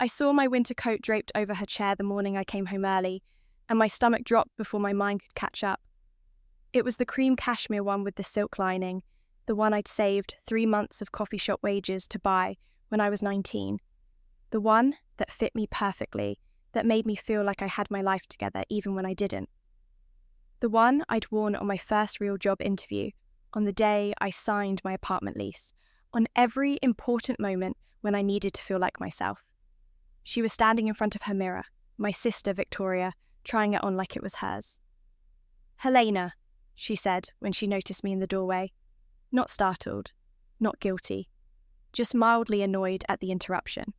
I saw my winter coat draped over her chair the morning I came home early, and my stomach dropped before my mind could catch up. It was the cream cashmere one with the silk lining, the one I'd saved 3 months of coffee shop wages to buy when I was 19. The one that fit me perfectly, that made me feel like I had my life together even when I didn't. The one I'd worn on my first real job interview, on the day I signed my apartment lease, on every important moment when I needed to feel like myself. She was standing in front of her mirror, my sister Victoria, trying it on like it was hers. "Halena," she said when she noticed me in the doorway. Not startled, not guilty, just mildly annoyed at the interruption.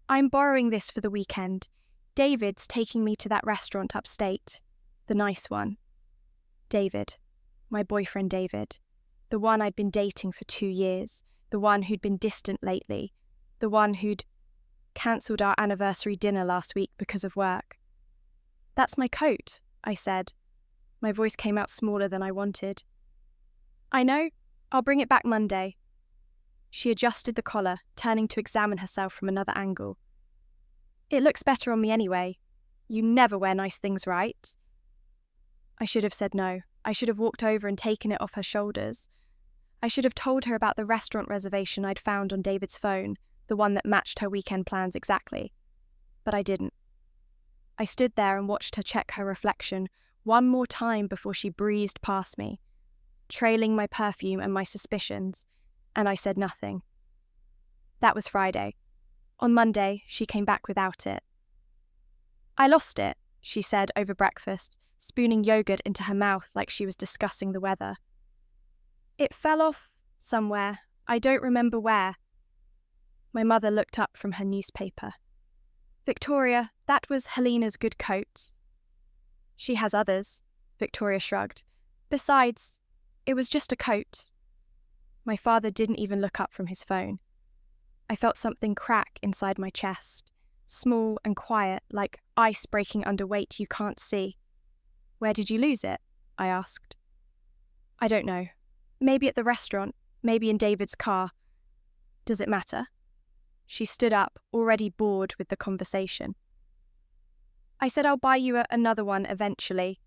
"I'm borrowing this for the weekend. David's taking me to that restaurant upstate. The nice one." David. My boyfriend David. The one I'd been dating for 2 years. The one who'd been distant lately. The one who'd cancelled our anniversary dinner last week because of work. "That's my coat," I said. My voice came out smaller than I wanted. "I know. I'll bring it back Monday." She adjusted the collar, turning to examine herself from another angle. "It looks better on me anyway. You never wear nice things, right?" I should have said no. I should have walked over and taken it off her shoulders. I should have told her about the restaurant reservation I'd found on David's phone, the one that matched her weekend plans exactly. But I didn't. I stood there and watched her check her reflection one more time before she breezed past me, trailing my perfume and my suspicions, and I said nothing. That was Friday. On Monday, she came back without it. "I lost it," she said over breakfast, spooning yogurt into her mouth like she was discussing the weather. "It fell off somewhere. I don't remember where." My mother looked up from her newspaper. "Victoria, that was Helena's good coat." "She has others," Victoria shrugged. "Besides, it was just a coat." My father didn't even look up from his phone. I felt something crack inside my chest, small and quiet, like ice breaking under weight you can't see. "Where did you lose it?" I asked. "I don't know. Maybe at the restaurant, maybe in David's car. Does it matter?" She stood up, already bored with the conversation. "I said I'll buy you another one eventually."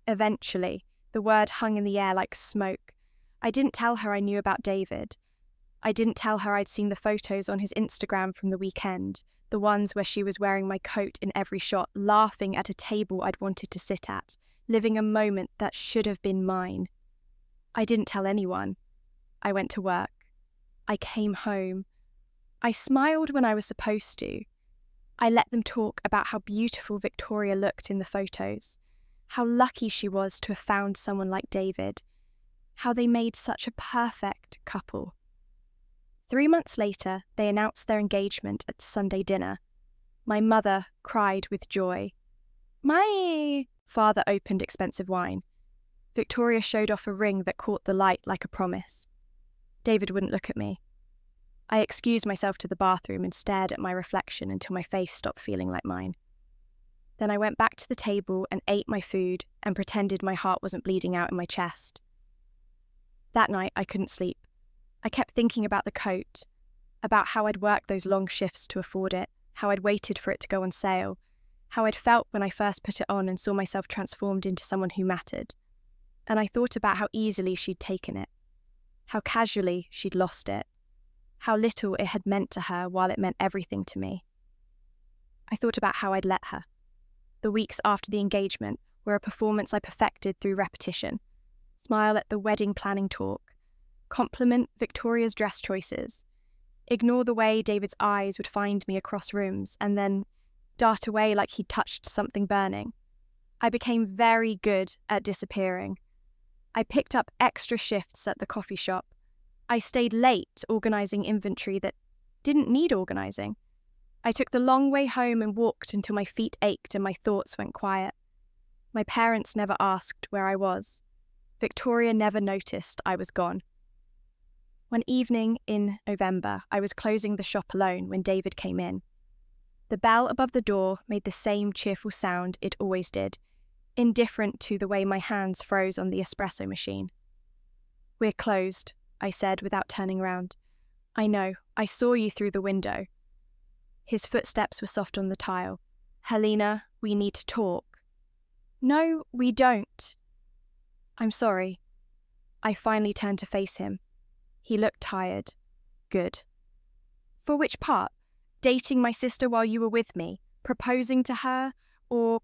Eventually. The word hung in the air like smoke. I didn't tell her I knew about David. I didn't tell her I'd seen the photos on his Instagram from the weekend, the ones where she was wearing my coat in every shot, laughing at a table I'd wanted to sit at, living a moment that should have been mine. I didn't tell anyone. I went to work. I came home. I smiled when I was supposed to. I let them talk about how beautiful Victoria looked in the photos, how lucky she was to have found someone like David, how they made such a perfect couple. 3 months later, they announced their engagement at Sunday dinner. My mother cried with joy. My father opened expensive wine. Victoria showed off a ring that caught the light like a promise. David wouldn't look at me. I excused myself to the bathroom and stared at my reflection until my face stopped feeling like mine. Then I went back to the table and ate my food and pretended my heart wasn't bleeding out in my chest. That night, I couldn't sleep. I kept thinking about the coat, about how I'd worked those long shifts to afford it, how I'd waited for it to go on sale, how I'd felt when I first put it on and saw myself transformed into someone who mattered. And I thought about how easily she'd taken it, how casually she'd lost it, how little it had meant to her while it meant everything to me. I thought about how I'd let her. The weeks after the engagement were a performance I perfected through repetition. Smile at the wedding planning talk, compliment Victoria's dress choices, ignore the way David's eyes would find me across rooms, and then dart away like he'd touched something burning. I became very good at disappearing. I picked up extra shifts at the coffee shop. I stayed late organising inventory that didn't need organising. I took the long way home and walked until my feet ached and my thoughts went quiet. My parents never asked where I was. Victoria never noticed I was gone. One evening in November, I was closing the shop alone when David came in. The bell above the door made the same cheerful sound it always did, indifferent to the way my hands froze on the espresso machine. "We're closed," I said without turning round. "I know, I saw you through the window." His footsteps were soft on the tile. "Halena, we need to talk." "No, we don't." "I'm sorry." I finally turned to face him. He looked tired. "Good." "For which part? Dating my sister while you were with me? Proposing to her? Or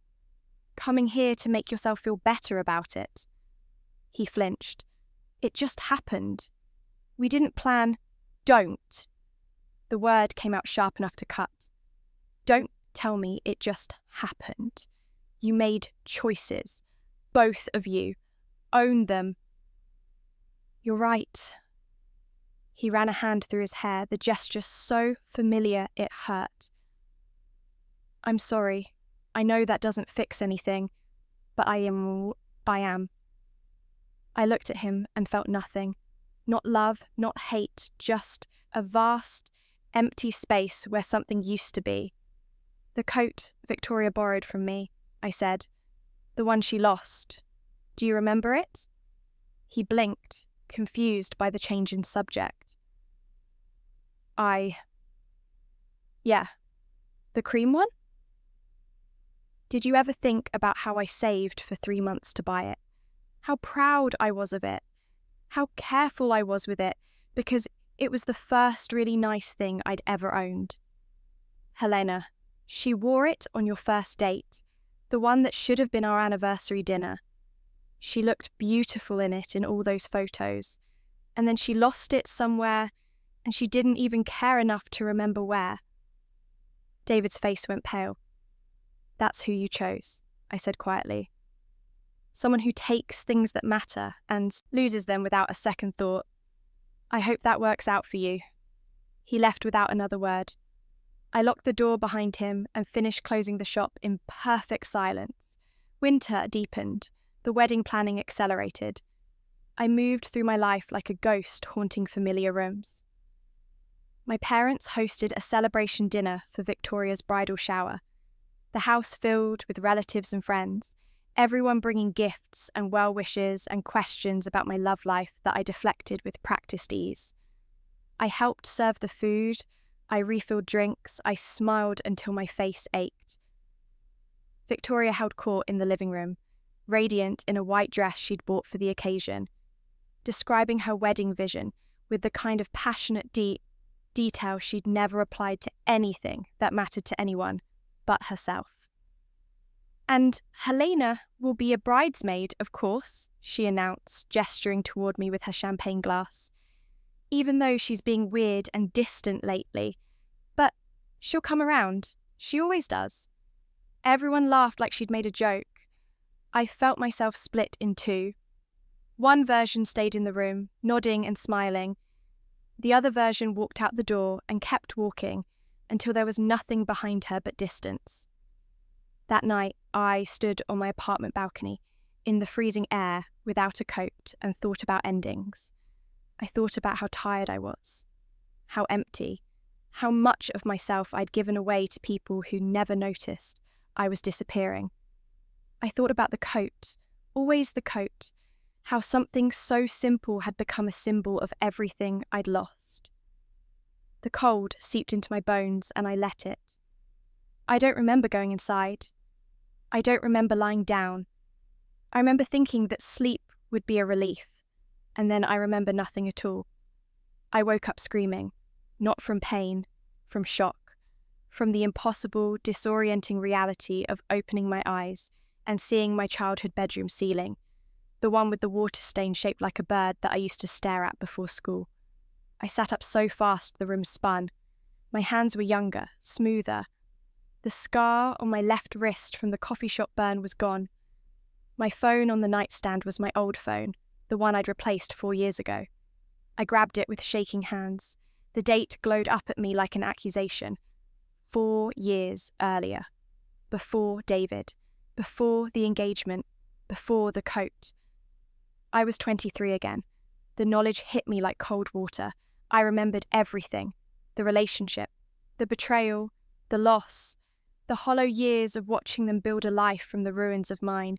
coming here to make yourself feel better about it?" He flinched. "It just happened. We didn't plan." "Don't." The word came out sharp enough to cut. "Don't tell me it just happened. You made choices. Both of you. Own them." "You're right." He ran a hand through his hair, the gesture so familiar it hurt. "I'm sorry. I know that doesn't fix anything, but I am. I looked at him and felt nothing. Not love, not hate, just a vast, empty space where something used to be. "The coat Victoria borrowed from me," I said. "The one she lost. Do you remember it?" He blinked, confused by the change in subject. Yeah. The cream one?" "Did you ever think about how I saved for 3 months to buy it? How proud I was of it? How careful I was with it, because it was the first really nice thing I'd ever owned. Halena, she wore it on your first date, the one that should have been our anniversary dinner. She looked beautiful in it in all those photos, and then she lost it somewhere, and she didn't even care enough to remember where." David's face went pale. "That's who you chose," I said quietly. "Someone who takes things that matter and loses them without a second thought. I hope that works out for you." He left without another word. I locked the door behind him and finished closing the shop in perfect silence. Winter deepened. The wedding planning accelerated. I moved through my life like a ghost haunting familiar rooms. My parents hosted a celebration dinner for Victoria's bridal shower. The house filled with relatives and friends, everyone bringing gifts and well wishes and questions about my love life that I deflected with practiced ease. I helped serve the food, I refilled drinks, I smiled until my face ached. Victoria held court in the living room, radiant in a white dress she'd bought for the occasion, describing her wedding vision with the kind of passionate detail she'd never applied to anything that mattered to anyone but herself. "And Halena will be a bridesmaid, of course," she announced, gesturing toward me with her champagne glass. "Even though she's being weird and distant lately. But she'll come around. She always does." Everyone laughed like she'd made a joke. I felt myself split in two. One version stayed in the room, nodding and smiling. The other version walked out the door and kept walking until there was nothing behind her but distance. That night, I stood on my apartment balcony, in the freezing air, without a coat, and thought about endings. I thought about how tired I was, how empty, how much of myself I'd given away to people who never noticed I was disappearing. I thought about the coat, always the coat, how something so simple had become a symbol of everything I'd lost. The cold seeped into my bones and I let it. I don't remember going inside. I don't remember lying down. I remember thinking that sleep would be a relief, and then I remember nothing at all. I woke up screaming, not from pain, from shock, from the impossible, disorienting reality of opening my eyes and seeing my childhood bedroom ceiling, the one with the water stain shaped like a bird that I used to stare at before school. I sat up so fast the room spun. My hands were younger, smoother. The scar on my left wrist from the coffee shop burn was gone. My phone on the nightstand was my old phone, the one I'd replaced 4 years ago. I grabbed it with shaking hands. The date glowed up at me like an accusation. 4 years earlier. Before David. Before the engagement. Before the coat. I was 23 again. The knowledge hit me like cold water. I remembered everything. The relationship. The betrayal. The loss. The hollow years of watching them build a life from the ruins of mine.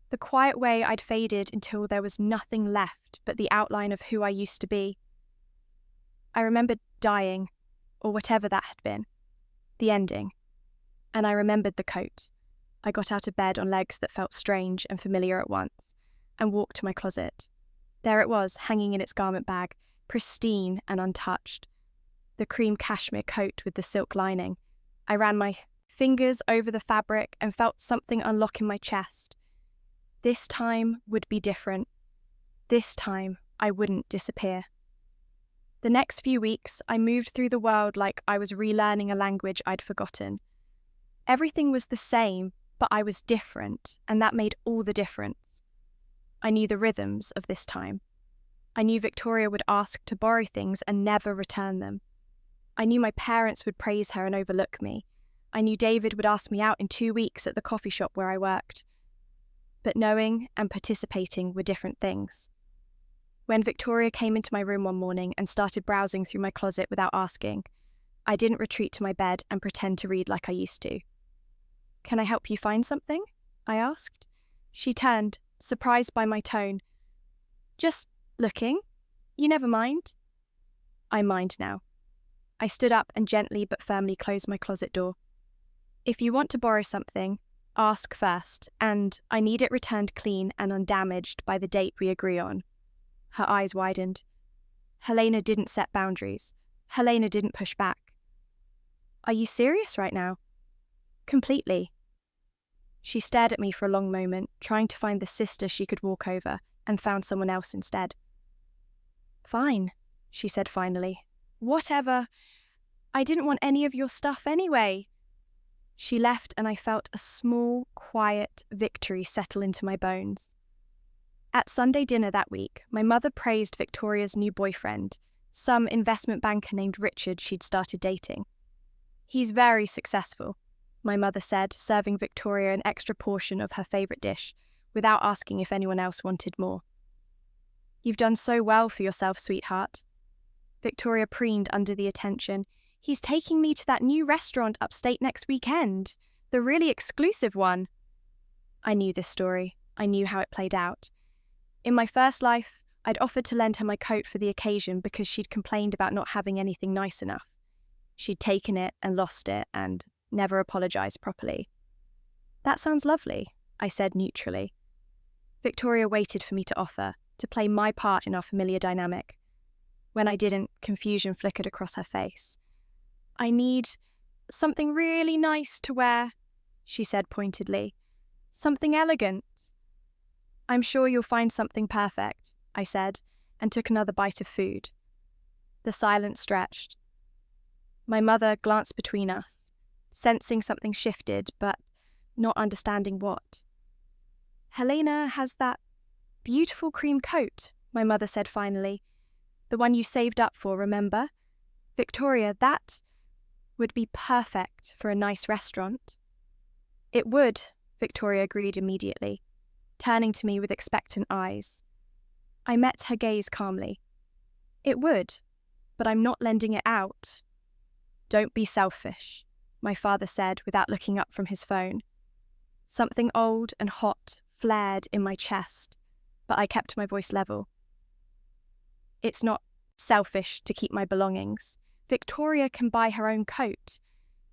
The quiet way I'd faded until there was nothing left but the outline of who I used to be. I remembered dying, or whatever that had been. The ending. And I remembered the coat. I got out of bed on legs that felt strange and familiar at once, and walked to my closet. There it was, hanging in its garment bag, pristine and untouched. The cream cashmere coat with the silk lining. I ran my fingers over the fabric and felt something unlock in my chest. This time would be different. This time I wouldn't disappear. The next few weeks, I moved through the world like I was relearning a language I'd forgotten. Everything was the same, but I was different, and that made all the difference. I knew the rhythms of this time. I knew Victoria would ask to borrow things and never return them. I knew my parents would praise her and overlook me. I knew David would ask me out in 2 weeks at the coffee shop where I worked. But knowing and participating were different things. When Victoria came into my room one morning and started browsing through my closet without asking, I didn't retreat to my bed and pretend to read like I used to. "Can I help you find something?" I asked. She turned, surprised by my tone. "Just looking. You never mind?" I mind now. I stood up and gently but firmly closed my closet door. "If you want to borrow something, ask first, and I need it returned clean and undamaged by the date we agree on." Her eyes widened. Halena didn't set boundaries. Halena didn't push back. "Are you serious right now?" "Completely." She stared at me for a long moment, trying to find the sister she could walk over, and found someone else instead. "Fine," she said finally. "Whatever. I didn't want any of your stuff anyway." She left and I felt a small, quiet victory settle into my bones. At Sunday dinner that week, my mother praised Victoria's new boyfriend, some investment banker named Richard she'd started dating. "He's very successful," my mother said, serving Victoria an extra portion of her favourite dish, without asking if anyone else wanted more. "You've done so well for yourself, sweetheart." Victoria preened under the attention. "He's taking me to that new restaurant upstate next weekend, the really exclusive one." I knew this story. I knew how it played out. In my first life, I'd offered to lend her my coat for the occasion because she'd complained about not having anything nice enough. She'd taken it and lost it and never apologised properly. "That sounds lovely," I said neutrally. Victoria waited for me to offer, to play my part in our familiar dynamic. When I didn't, confusion flickered across her face. "I need something really nice to wear," she said pointedly. "Something elegant." "I'm sure you'll find something perfect," I said, and took another bite of food. The silence stretched. My mother glanced between us, sensing something shifted, but not understanding what. "Halena has that beautiful cream coat," my mother said finally. "The one you saved up for, remember? Victoria, that would be perfect for a nice restaurant." "It would," Victoria agreed immediately, turning to me with expectant eyes. I met her gaze calmly. "It would, but I'm not lending it out." "Don't be selfish," my father said without looking up from his phone. Something old and hot flared in my chest, but I kept my voice level. "It's not selfish to keep my belongings. Victoria can buy her own coat."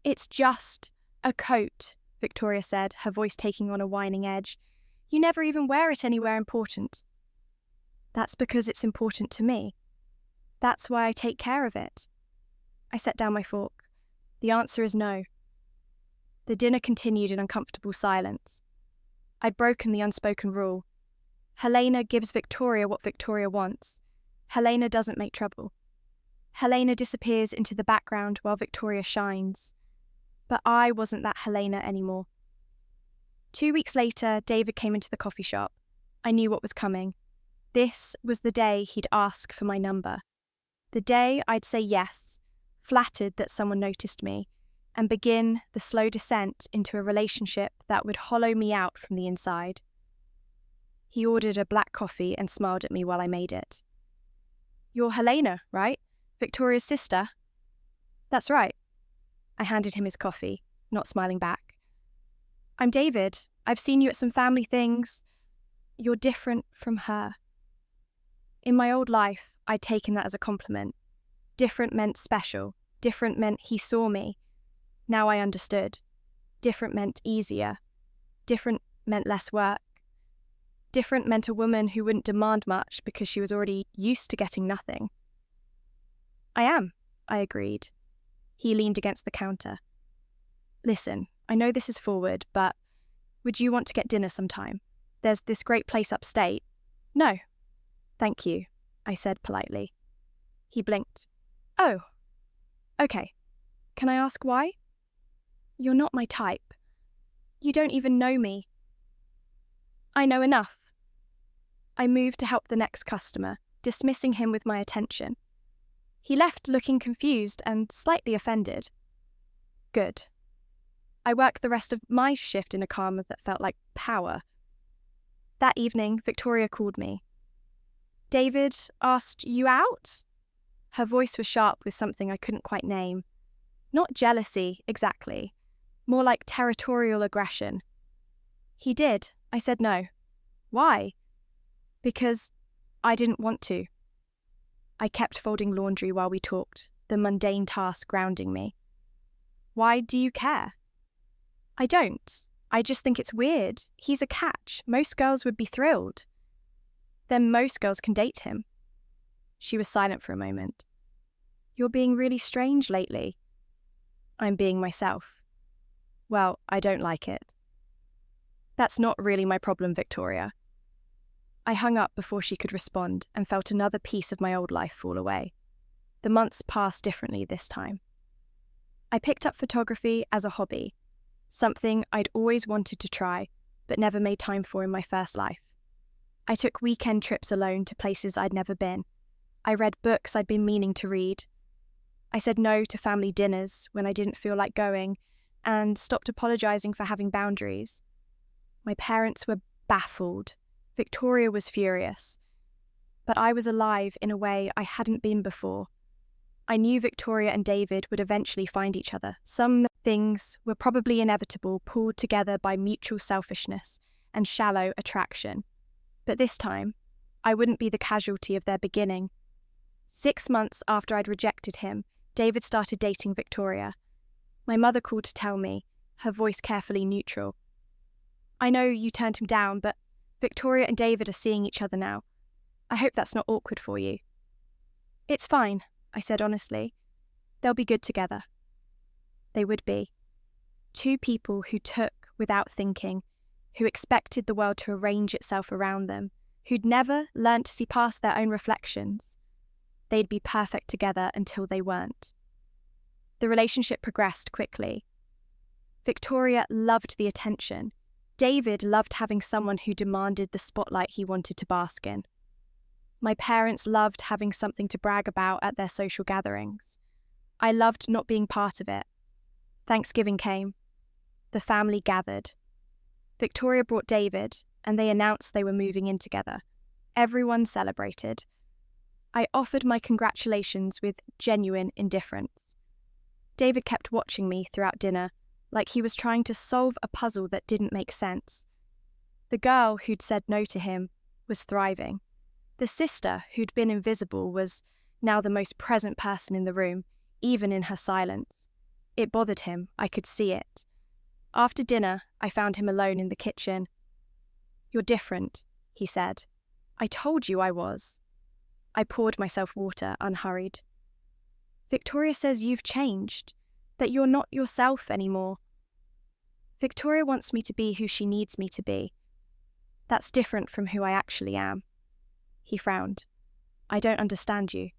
"It's just a coat," Victoria said, her voice taking on a whining edge. "You never even wear it anywhere important." "That's because it's important to me. That's why I take care of it." I set down my fork. The answer is no. The dinner continued in uncomfortable silence. I'd broken the unspoken rule. Halena gives Victoria what Victoria wants. Halena doesn't make trouble. Halena disappears into the background while Victoria shines. But I wasn't that Halena anymore. 2 weeks later, David came into the coffee shop. I knew what was coming. This was the day he'd ask for my number. The day I'd say yes, flattered that someone noticed me, and begin the slow descent into a relationship that would hollow me out from the inside. He ordered a black coffee and smiled at me while I made it. "You're Halena, right? Victoria's sister?" "That's right." I handed him his coffee, not smiling back. "I'm David. I've seen you at some family things. You're different from her." In my old life, I'd taken that as a compliment. Different meant special. Different meant he saw me. Now I understood. Different meant easier. Different meant less work. Different meant a woman who wouldn't demand much because she was already used to getting nothing. I am, I agreed. He leaned against the counter. Listen, I know this is forward, but would you want to get dinner sometime? There's this great place upstate. No. Thank you, I said politely. He blinked. Oh. Okay. Can I ask why? You're not my type. You don't even know me. I know enough. I moved to help the next customer, dismissing him with my attention. He left looking confused and slightly offended. Good. I worked the rest of my shift in a calm that felt like power. That evening, Victoria called me. David asked you out? Her voice was sharp with something I couldn't quite name. Not jealousy, exactly. More like territorial aggression. He did. I said no. Why? Because I didn't want to. I kept folding laundry while we talked, the mundane task grounding me. Why do you care? I don't. I just think it's weird. He's a catch. Most girls would be thrilled. Then most girls can date him. She was silent for a moment. You're being really strange lately. I'm being myself. Well, I don't like it. That's not really my problem, Victoria. I hung up before she could respond and felt another piece of my old life fall away. The months passed differently this time. I picked up photography as a hobby, something I'd always wanted to try, but never made time for in my first life. I took weekend trips alone to places I'd never been. I read books I'd been meaning to read. I said no to family dinners when I didn't feel like going, and stopped apologising for having boundaries. My parents were baffled. Victoria was furious. But I was alive in a way I hadn't been before. I knew Victoria and David would eventually find each other. Some things were probably inevitable, pulled together by mutual selfishness and shallow attraction. But this time, I wouldn't be the casualty of their beginning. 6 months after I'd rejected him, David started dating Victoria. My mother called to tell me, her voice carefully neutral. I know you turned him down, but Victoria and David are seeing each other now. I hope that's not awkward for you. It's fine, I said honestly. They'll be good together. They would be. Two people who took without thinking, who expected the world to arrange itself around them, who'd never learnt to see past their own reflections. They'd be perfect together until they weren't. The relationship progressed quickly. Victoria loved the attention. David loved having someone who demanded the spotlight he wanted to bask in. My parents loved having something to brag about at their social gatherings. I loved not being part of it. Thanksgiving came. The family gathered. Victoria brought David, and they announced they were moving in together. Everyone celebrated. I offered my congratulations with genuine indifference. David kept watching me throughout dinner, like he was trying to solve a puzzle that didn't make sense. The girl who'd said no to him was thriving. The sister who'd been invisible was now the most present person in the room, even in her silence. It bothered him, I could see it. After dinner, I found him alone in the kitchen. You're different, he said. I told you I was. I poured myself water, unhurried. Victoria says you've changed, that you're not yourself anymore. Victoria wants me to be who she needs me to be. That's different from who I actually am. He frowned. I don't understand you.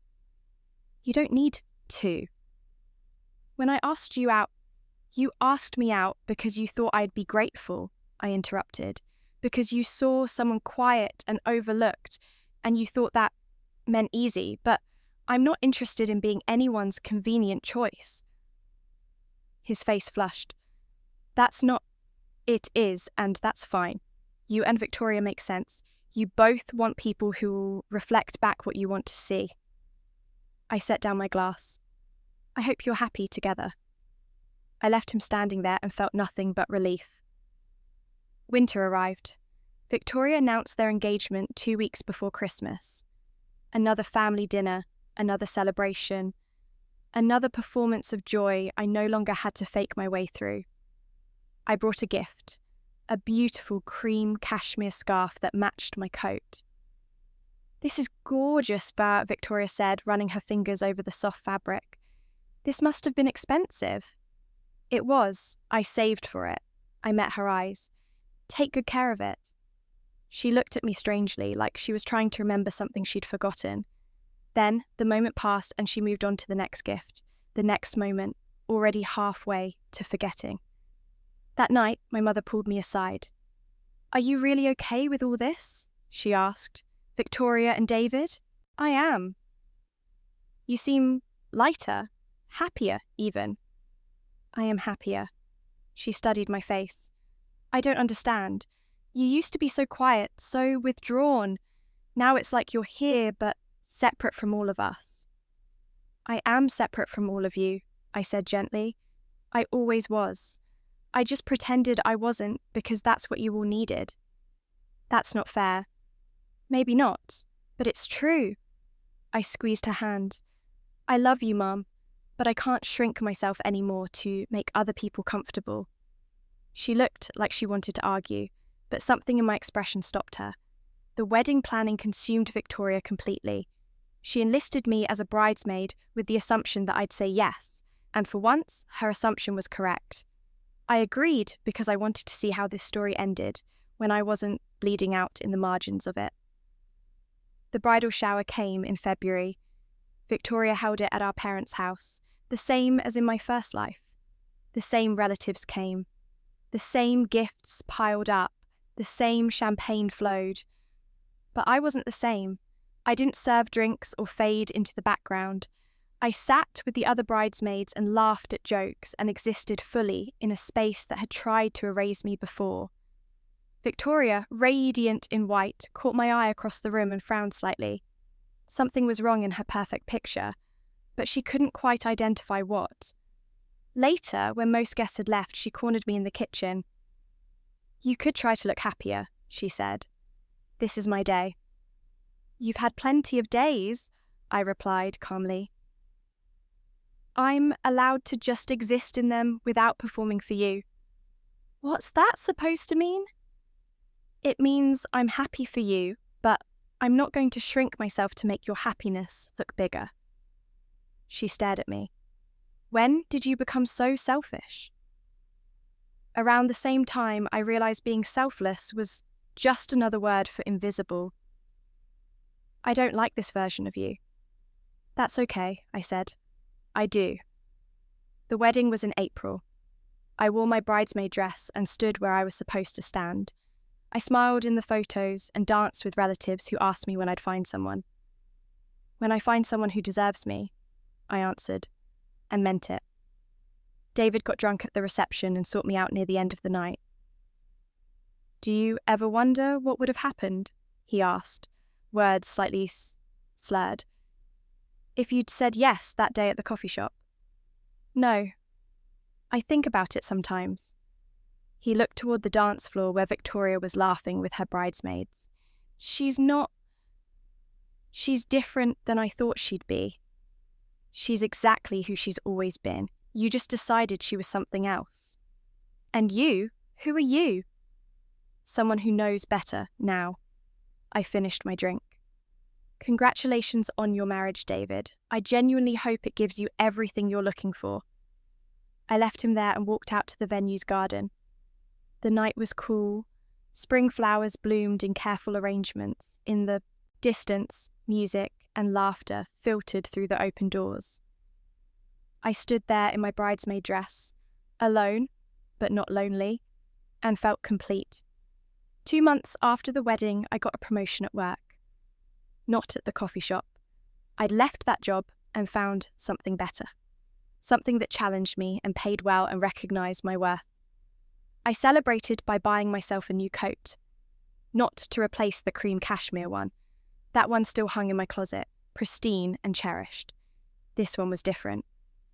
You don't need to. When I asked you out, you asked me out because you thought I'd be grateful, I interrupted, because you saw someone quiet and overlooked, and you thought that meant easy, but I'm not interested in being anyone's convenient choice. His face flushed. That's not. It is, and that's fine. You and Victoria make sense. You both want people who will reflect back what you want to see. I set down my glass. I hope you're happy together. I left him standing there and felt nothing but relief. Winter arrived. Victoria announced their engagement 2 weeks before Christmas. Another family dinner, another celebration. Another performance of joy I no longer had to fake my way through. I brought a gift, a beautiful cream cashmere scarf that matched my coat. "This is gorgeous," Victoria said, running her fingers over the soft fabric. "This must have been expensive." "It was. I saved for it." I met her eyes. "Take good care of it." She looked at me strangely, like she was trying to remember something she'd forgotten. Then the moment passed and she moved on to the next gift, the next moment, already halfway to forgetting. That night, my mother pulled me aside. "Are you really okay with all this?" she asked. "Victoria and David?" "I am." "You seem lighter, happier even." "I am happier." She studied my face. "I don't understand. You used to be so quiet, so withdrawn. Now it's like you're here, but separate from all of us." "I am separate from all of you," I said gently. "I always was. I just pretended I wasn't because that's what you all needed." "That's not fair." "Maybe not, but it's true." I squeezed her hand. "I love you, Mum, but I can't shrink myself anymore to make other people comfortable." She looked like she wanted to argue, but something in my expression stopped her. The wedding planning consumed Victoria completely. She enlisted me as a bridesmaid with the assumption that I'd say yes, and for once, her assumption was correct. I agreed because I wanted to see how this story ended when I wasn't bleeding out in the margins of it. The bridal shower came in February. Victoria held it at our parents' house, the same as in my first life. The same relatives came. The same gifts piled up. The same champagne flowed. But I wasn't the same. I didn't serve drinks or fade into the background. I sat with the other bridesmaids and laughed at jokes and existed fully in a space that had tried to erase me before. Victoria, radiant in white, caught my eye across the room and frowned slightly. Something was wrong in her perfect picture, but she couldn't quite identify what. Later, when most guests had left, she cornered me in the kitchen. "You could try to look happier," she said. "This is my day." "You've had plenty of days," I replied calmly. "I'm allowed to just exist in them without performing for you." "What's that supposed to mean?" "It means I'm happy for you, but I'm not going to shrink myself to make your happiness look bigger." She stared at me. "When did you become so selfish?" Around the same time, I realized being selfless was just another word for invisible. "I don't like this version of you." "That's okay," I said. "I do." The wedding was in April. I wore my bridesmaid dress and stood where I was supposed to stand. I smiled in the photos and danced with relatives who asked me when I'd find someone. "When I find someone who deserves me," I answered, and meant it. David got drunk at the reception and sought me out near the end of the night. "Do you ever wonder what would have happened?" he asked, words slightly slurred. "If you'd said yes that day at the coffee shop?" "No. I think about it sometimes." He looked toward the dance floor where Victoria was laughing with her bridesmaids. She's different than I thought she'd be." "She's exactly who she's always been. You just decided she was something else." "And you? Who are you?" "Someone who knows better now." I finished my drink. "Congratulations on your marriage, David. I genuinely hope it gives you everything you're looking for." I left him there and walked out to the venue's garden. The night was cool. Spring flowers bloomed in careful arrangements. In the distance, music and laughter filtered through the open doors. I stood there in my bridesmaid dress, alone, but not lonely, and felt complete. 2 months after the wedding, I got a promotion at work. Not at the coffee shop. I'd left that job and found something better. Something that challenged me and paid well and recognised my worth. I celebrated by buying myself a new coat. Not to replace the cream cashmere one. That one still hung in my closet, pristine and cherished. This one was different.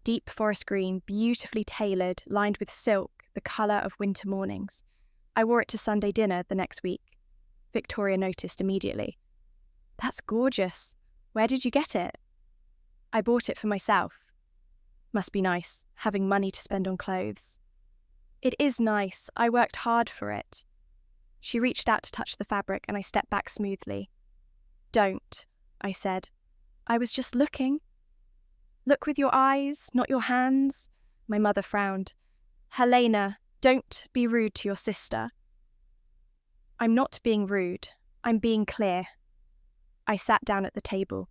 Deep forest green, beautifully tailored, lined with silk, the colour of winter mornings. I wore it to Sunday dinner the next week. Victoria noticed immediately. "That's gorgeous. Where did you get it?" "I bought it for myself." Must be nice, having money to spend on clothes. It is nice. I worked hard for it. She reached out to touch the fabric and I stepped back smoothly. Don't, I said. I was just looking. Look with your eyes, not your hands. My mother frowned. Halena, don't be rude to your sister. I'm not being rude. I'm being clear. I sat down at the table.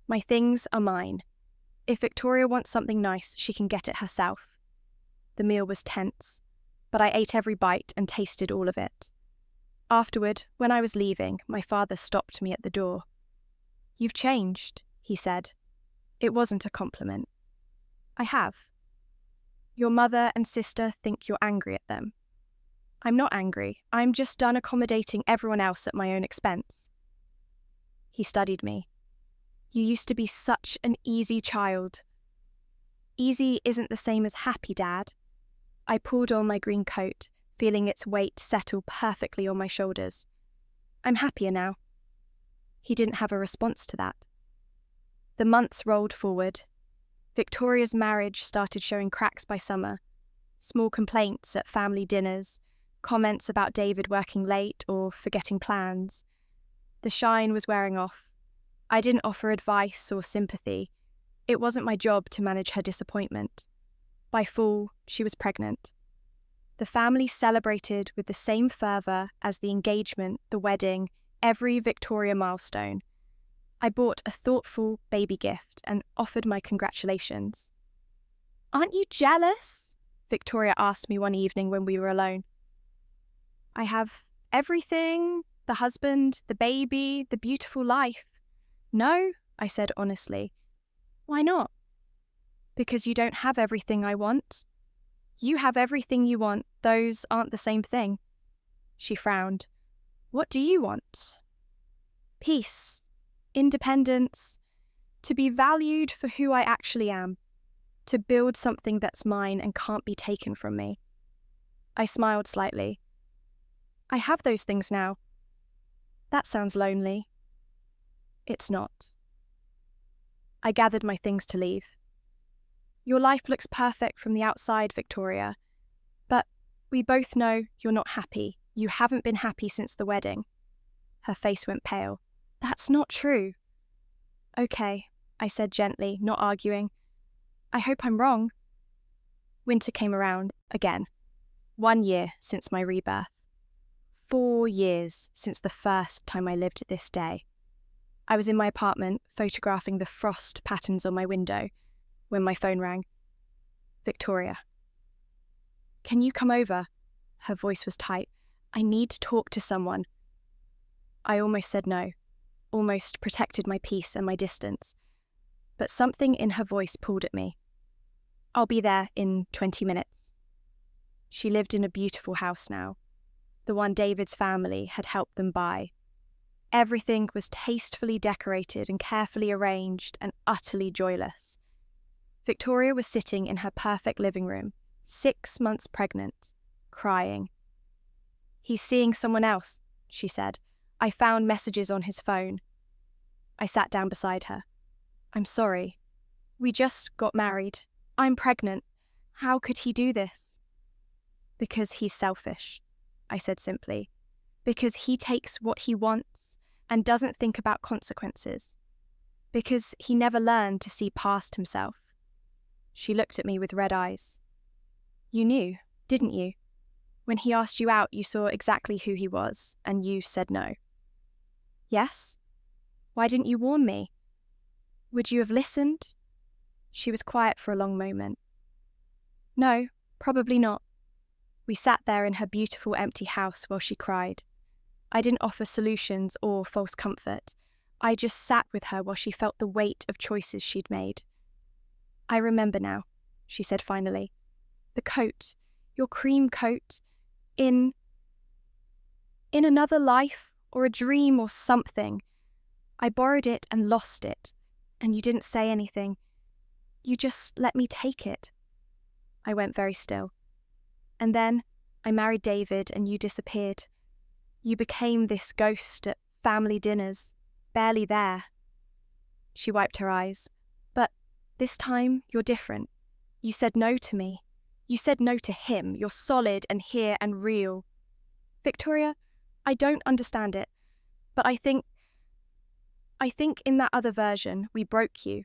My things are mine. If Victoria wants something nice, she can get it herself. The meal was tense, but I ate every bite and tasted all of it. Afterward, when I was leaving, my father stopped me at the door. You've changed, he said. It wasn't a compliment. I have. Your mother and sister think you're angry at them. I'm not angry. I'm just done accommodating everyone else at my own expense. He studied me. You used to be such an easy child. Easy isn't the same as happy, Dad. I pulled on my green coat, feeling its weight settle perfectly on my shoulders. I'm happier now. He didn't have a response to that. The months rolled forward. Victoria's marriage started showing cracks by summer. Small complaints at family dinners, comments about David working late or forgetting plans. The shine was wearing off. I didn't offer advice or sympathy. It wasn't my job to manage her disappointment. By fall, she was pregnant. The family celebrated with the same fervour as the engagement, the wedding, every Victoria milestone. I bought a thoughtful baby gift and offered my congratulations. Aren't you jealous? Victoria asked me one evening when we were alone. I have everything, the husband, the baby, the beautiful life. No, I said honestly. Why not? Because you don't have everything I want. You have everything you want. Those aren't the same thing. She frowned. What do you want? Peace, independence, to be valued for who I actually am, to build something that's mine and can't be taken from me. I smiled slightly. I have those things now. That sounds lonely. It's not. I gathered my things to leave. Your life looks perfect from the outside, Victoria, but we both know you're not happy. You haven't been happy since the wedding. Her face went pale. That's not true. Okay, I said gently, not arguing. I hope I'm wrong. Winter came around again. 1 year since my rebirth. 4 years since the first time I lived this day. I was in my apartment, photographing the frost patterns on my window, when my phone rang. Victoria. Can you come over? Her voice was tight. I need to talk to someone. I almost said no, almost protected my peace and my distance, but something in her voice pulled at me. I'll be there in 20 minutes. She lived in a beautiful house now, the one David's family had helped them buy. Everything was tastefully decorated and carefully arranged and utterly joyless. Victoria was sitting in her perfect living room, 6 months pregnant, crying. He's seeing someone else, she said. I found messages on his phone. I sat down beside her. I'm sorry. We just got married. I'm pregnant. How could he do this? Because he's selfish, I said simply. Because he takes what he wants and doesn't think about consequences. Because he never learned to see past himself. She looked at me with red eyes. You knew, didn't you? When he asked you out, you saw exactly who he was, and you said no. Yes? Why didn't you warn me? Would you have listened? She was quiet for a long moment. No, probably not. We sat there in her beautiful empty house while she cried. I didn't offer solutions or false comfort. I just sat with her while she felt the weight of choices she'd made. I remember now, she said finally. The coat, your cream coat, in another life or a dream or something. I borrowed it and lost it, and you didn't say anything. You just let me take it. I went very still. And then I married David and you disappeared. You became this ghost at family dinners, barely there. She wiped her eyes. But This time, you're different. You said no to me. You said no to him. You're solid and here and real. Victoria, I don't understand it, but I think in that other version, we broke you,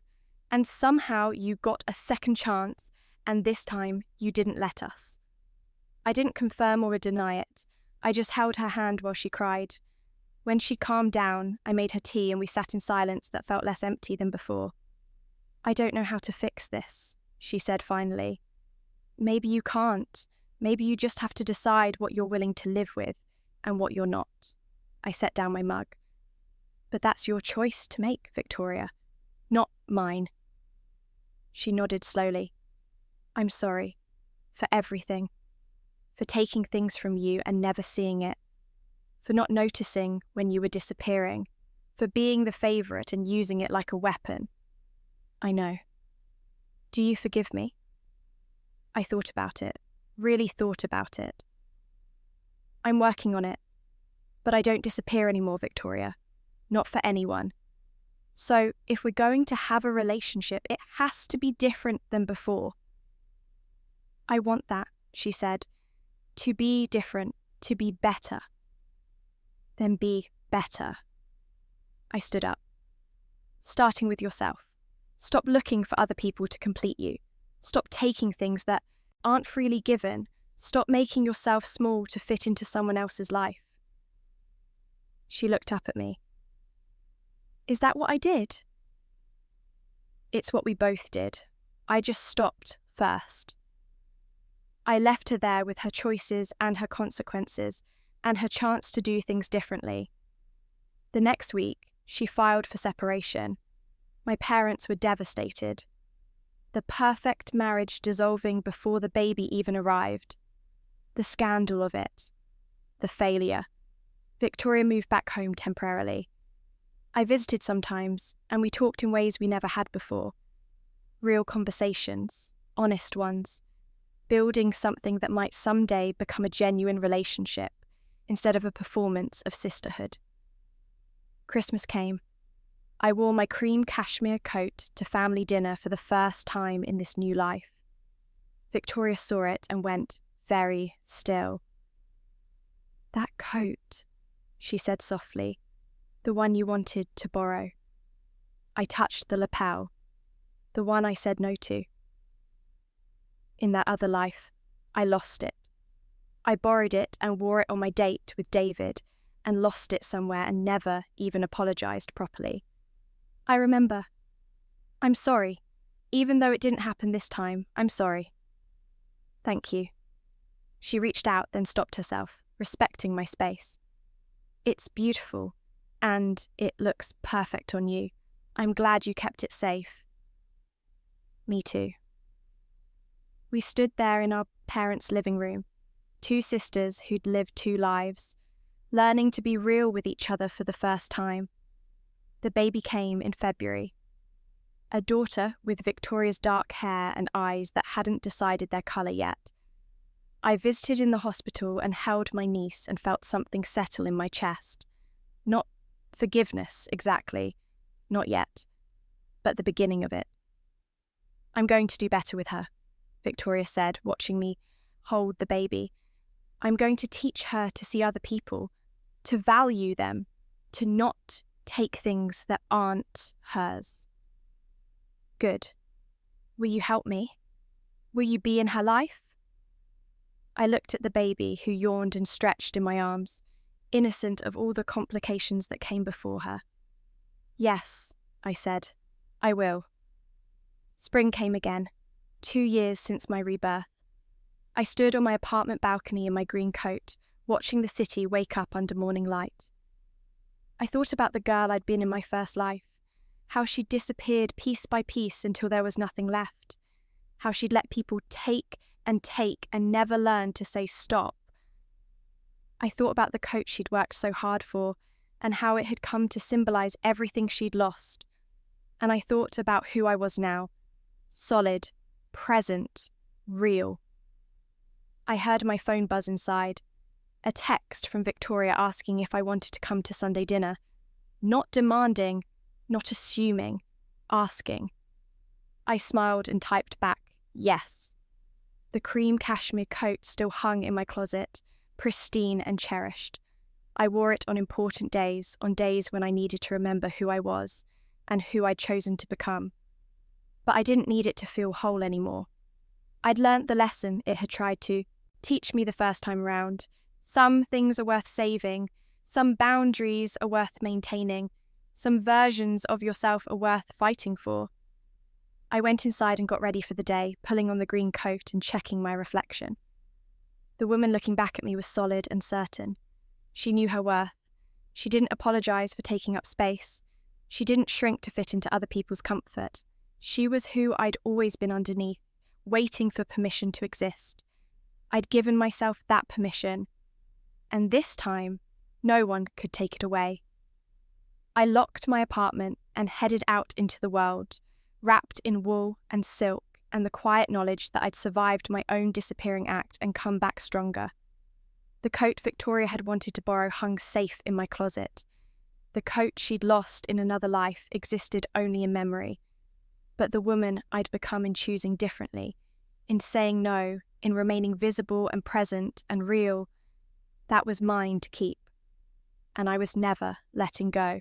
and somehow you got a second chance, and this time you didn't let us. I didn't confirm or deny it. I just held her hand while she cried. When she calmed down, I made her tea and we sat in silence that felt less empty than before. I don't know how to fix this, she said finally. Maybe you can't. Maybe you just have to decide what you're willing to live with and what you're not. I set down my mug. But that's your choice to make, Victoria, not mine. She nodded slowly. I'm sorry. For everything. For taking things from you and never seeing it. For not noticing when you were disappearing. For being the favourite and using it like a weapon. I know. Do you forgive me? I thought about it. Really thought about it. I'm working on it. But I don't disappear anymore, Victoria. Not for anyone. So, if we're going to have a relationship, it has to be different than before. I want that, she said. To be different, to be better. Then be better. I stood up. Starting with yourself. Stop looking for other people to complete you. Stop taking things that aren't freely given. Stop making yourself small to fit into someone else's life. She looked up at me. Is that what I did? It's what we both did. I just stopped first. I left her there with her choices and her consequences, and her chance to do things differently. The next week, she filed for separation. My parents were devastated. The perfect marriage dissolving before the baby even arrived. The scandal of it. The failure. Victoria moved back home temporarily. I visited sometimes, and we talked in ways we never had before. Real conversations, honest ones. Building something that might someday become a genuine relationship, instead of a performance of sisterhood. Christmas came. I wore my cream cashmere coat to family dinner for the first time in this new life. Victoria saw it and went very still. That coat, she said softly, the one you wanted to borrow. I touched the lapel, the one I said no to. In that other life, I lost it. I borrowed it and wore it on my date with David and lost it somewhere and never even apologised properly. I remember. I'm sorry. Even though it didn't happen this time, I'm sorry. Thank you. She reached out, then stopped herself, respecting my space. It's beautiful, and it looks perfect on you. I'm glad you kept it safe. Me too. We stood there in our parents' living room, two sisters who'd lived two lives, learning to be real with each other for the first time. The baby came in February. A daughter with Victoria's dark hair and eyes that hadn't decided their colour yet. I visited in the hospital and held my niece and felt something settle in my chest. Not forgiveness, exactly. Not yet. But the beginning of it. I'm going to do better with her, Victoria said, watching me hold the baby. I'm going to teach her to see other people, to value them, to not take things that aren't hers. Good. Will you help me? Will you be in her life? I looked at the baby who yawned and stretched in my arms, innocent of all the complications that came before her. Yes, I said, I will. Spring came again, 2 years since my rebirth. I stood on my apartment balcony in my green coat, watching the city wake up under morning light. I thought about the girl I'd been in my first life, how she'd disappeared piece by piece until there was nothing left, how she'd let people take and never learned to say stop. I thought about the coat she'd worked so hard for and how it had come to symbolise everything she'd lost. And I thought about who I was now, solid, present, real. I heard my phone buzz inside, a text from Victoria asking if I wanted to come to Sunday dinner. Not demanding, not assuming, asking. I smiled and typed back, yes. The cream cashmere coat still hung in my closet, pristine and cherished. I wore it on important days, on days when I needed to remember who I was and who I'd chosen to become. But I didn't need it to feel whole anymore. I'd learnt the lesson it had tried to teach me the first time around. Some things are worth saving, some boundaries are worth maintaining, some versions of yourself are worth fighting for. I went inside and got ready for the day, pulling on the green coat and checking my reflection. The woman looking back at me was solid and certain. She knew her worth. She didn't apologise for taking up space. She didn't shrink to fit into other people's comfort. She was who I'd always been underneath, waiting for permission to exist. I'd given myself that permission, and this time, no one could take it away. I locked my apartment and headed out into the world, wrapped in wool and silk and the quiet knowledge that I'd survived my own disappearing act and come back stronger. The coat Victoria had wanted to borrow hung safe in my closet. The coat she'd lost in another life existed only in memory. But the woman I'd become in choosing differently, in saying no, in remaining visible and present and real, that was mine to keep. And I was never letting go.